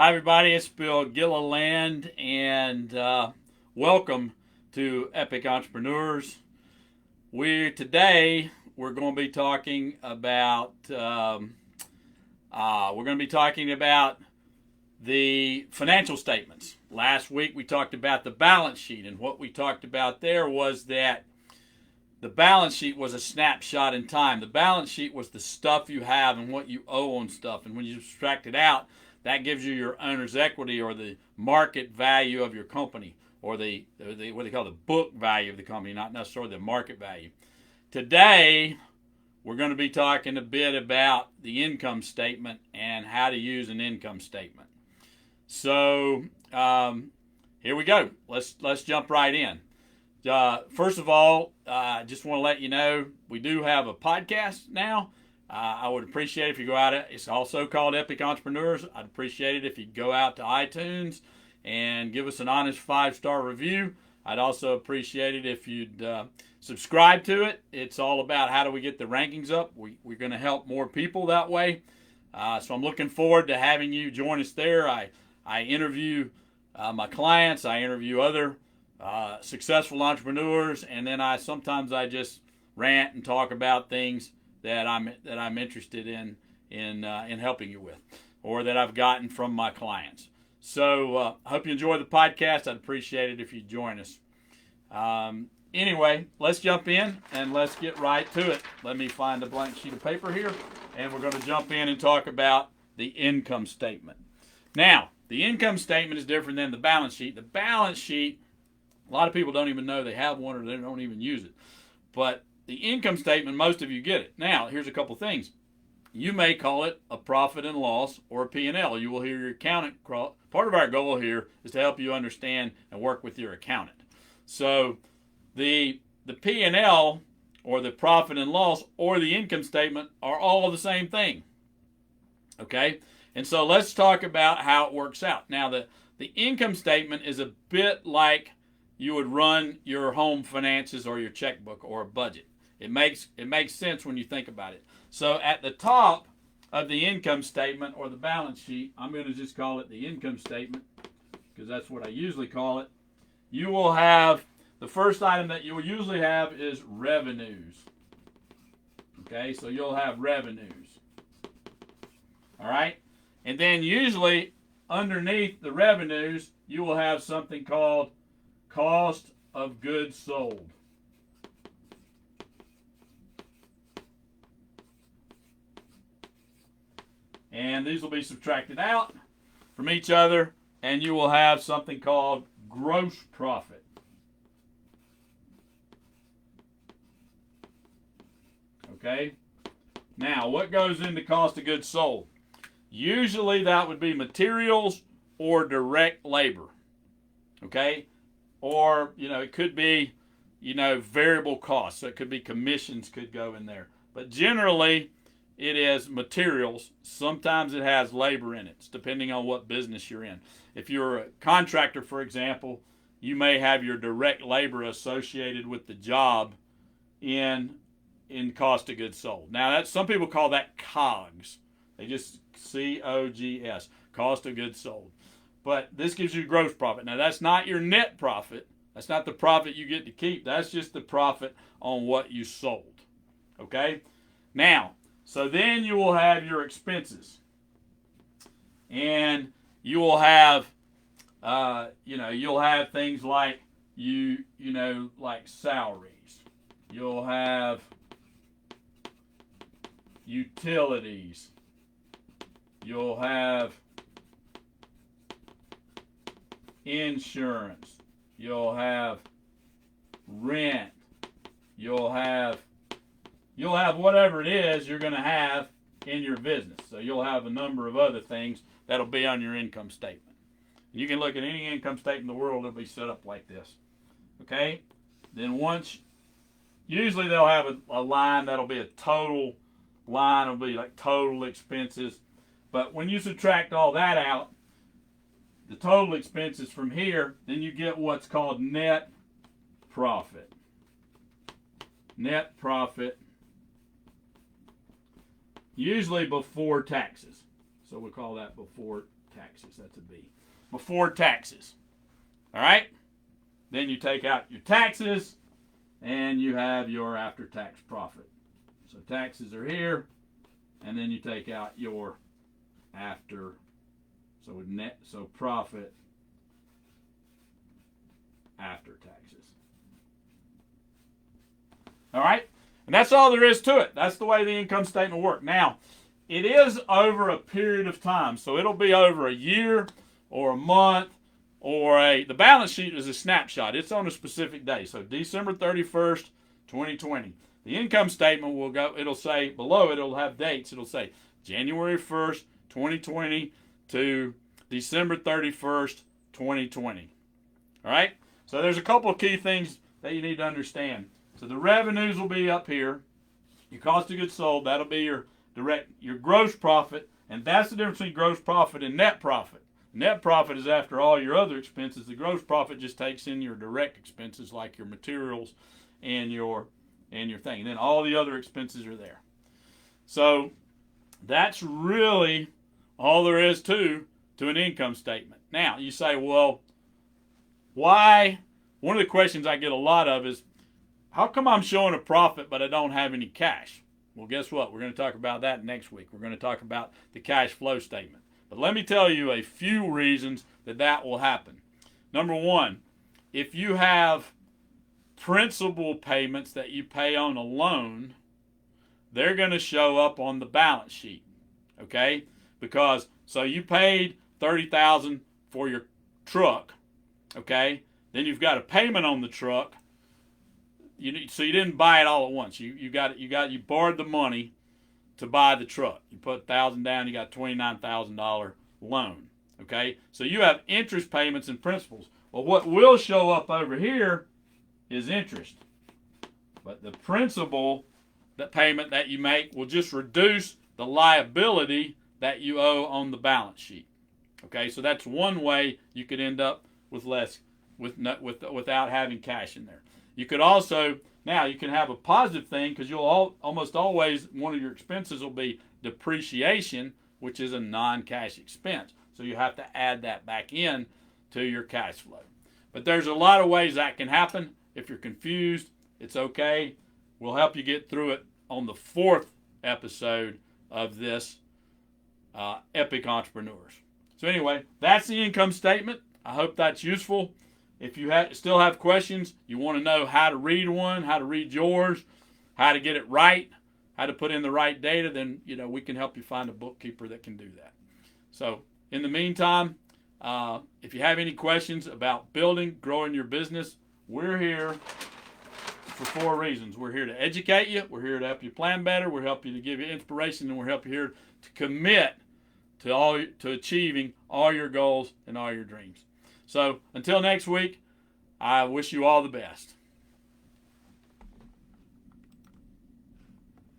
Hi, everybody. It's Bill Gilliland, and welcome to Epic Entrepreneurs. Today we're going to be talking about the financial statements. Last week we talked about the balance sheet, and what we talked about there was that the balance sheet was a snapshot in time. The balance sheet was the stuff you have and what you owe on stuff, and when you subtract it out, that gives you your owner's equity, or the market value of your company, or the what they call the book value of the company, not necessarily the market value. Today, we're going to be talking a bit about the income statement and how to use an income statement. So here we go. Let's jump right in. First of all, I just want to let you know we do have a podcast now. I would appreciate if you go out. It's also called Epic Entrepreneurs. I'd appreciate it if you go out to iTunes and give us an honest 5-star review. I'd also appreciate it if you'd subscribe to it. It's all about how do we get the rankings up. We're going to help more people that way. So I'm looking forward to having you join us there. I interview my clients. I interview other successful entrepreneurs, and then I just rant and talk about things that I'm interested in helping you with, or that I've gotten from my clients. So I hope you enjoy the podcast. I'd appreciate it if you join us. Anyway, let's jump in and let's get right to it. Let me find a blank sheet of paper here, and we're going to jump in and talk about the income statement. Now, the income statement is different than the balance sheet. The balance sheet, a lot of people don't even know they have one, or they don't even use it. But the income statement, most of you get it. Now, here's a couple things. You may call it a profit and loss or a P&L. You will hear your accountant. Part of our goal here is to help you understand and work with your accountant. So the P&L, or the profit and loss, or the income statement are all the same thing. Okay? And so let's talk about how it works out. Now, the income statement is a bit like you would run your home finances or your checkbook or a budget. It makes sense when you think about it. So at the top of the income statement or the balance sheet, I'm going to just call it the income statement because that's what I usually call it. You will have, the first item that you will usually have is revenues. Okay, so you'll have revenues. All right? And then usually underneath the revenues, you will have something called cost of goods sold. And these will be subtracted out from each other, and you will have something called gross profit. Okay? Now, what goes into cost of goods sold? Usually that would be materials or direct labor. Okay? Or, it could be, variable costs. So it could be commissions could go in there. But generally, it is materials. Sometimes it has labor in it, depending on what business you're in. If you're a contractor, for example, you may have your direct labor associated with the job in cost of goods sold. Now, some people call that COGS. They just COGS, cost of goods sold. But this gives you gross profit. Now, that's not your net profit. That's not the profit you get to keep. That's just the profit on what you sold. Okay? Now, so then you will have your expenses. And you will have, you'll have things like, like salaries. You'll have utilities. You'll have insurance. You'll have rent. You'll have whatever it is you're going to have in your business. So you'll have a number of other things that'll be on your income statement. You can look at any income statement in the world, it'll be set up like this. Okay? Then usually they'll have a line that'll be a total line. It'll be like total expenses. But when you subtract all that out, the total expenses from here, then you get what's called net profit. Net profit, usually before taxes. So we'll call that before taxes. That's a B. Before taxes. All right? Then you take out your taxes, and you have your after-tax profit. So taxes are here, and then you take out your after, so profit after taxes. All right? And that's all there is to it. That's the way the income statement works. Now, it is over a period of time. So it'll be over a year or a month or the balance sheet is a snapshot. It's on a specific day. So December 31st, 2020. The income statement will go, it'll say below it, it'll have dates. It'll say January 1st, 2020 to December 31st, 2020. All right? So there's a couple of key things that you need to understand. So the revenues will be up here. Your cost of goods sold, that'll be your gross profit, and that's the difference between gross profit and net profit. Net profit is after all your other expenses. The gross profit just takes in your direct expenses like your materials and your thing. And then all the other expenses are there. So that's really all there is to an income statement. Now, you say, well, why? One of the questions I get a lot of is, how come I'm showing a profit but I don't have any cash? Well, guess what? We're going to talk about that next week. We're going to talk about the cash flow statement. But let me tell you a few reasons that will happen. Number one, if you have principal payments that you pay on a loan, they're going to show up on the balance sheet. Okay? Because, so you paid $30,000 for your truck. Okay? Then you've got a payment on the truck. So you didn't buy it all at once. You borrowed the money to buy the truck. You put $1,000 down, you got $29,000 loan. Okay? So you have interest payments and principals. Well, what will show up over here is interest. But the principal, that payment that you make, will just reduce the liability that you owe on the balance sheet. Okay? So that's one way you could end up with less, without having cash in there. You could also, now you can have a positive thing because you'll almost always, one of your expenses will be depreciation, which is a non-cash expense. So you have to add that back in to your cash flow. But there's a lot of ways that can happen. If you're confused, it's okay. We'll help you get through it on the 4th episode of this Epic Entrepreneurs. So anyway, that's the income statement. I hope that's useful. If you still have questions, you want to know how to read one, how to read yours, how to get it right, how to put in the right data, then we can help you find a bookkeeper that can do that. So in the meantime, if you have any questions about building, growing your business, we're here for 4 reasons. We're here to educate you. We're here to help you plan better. We're helping you to give you inspiration, and we're helping you here to commit to achieving all your goals and all your dreams. So until next week, I wish you all the best.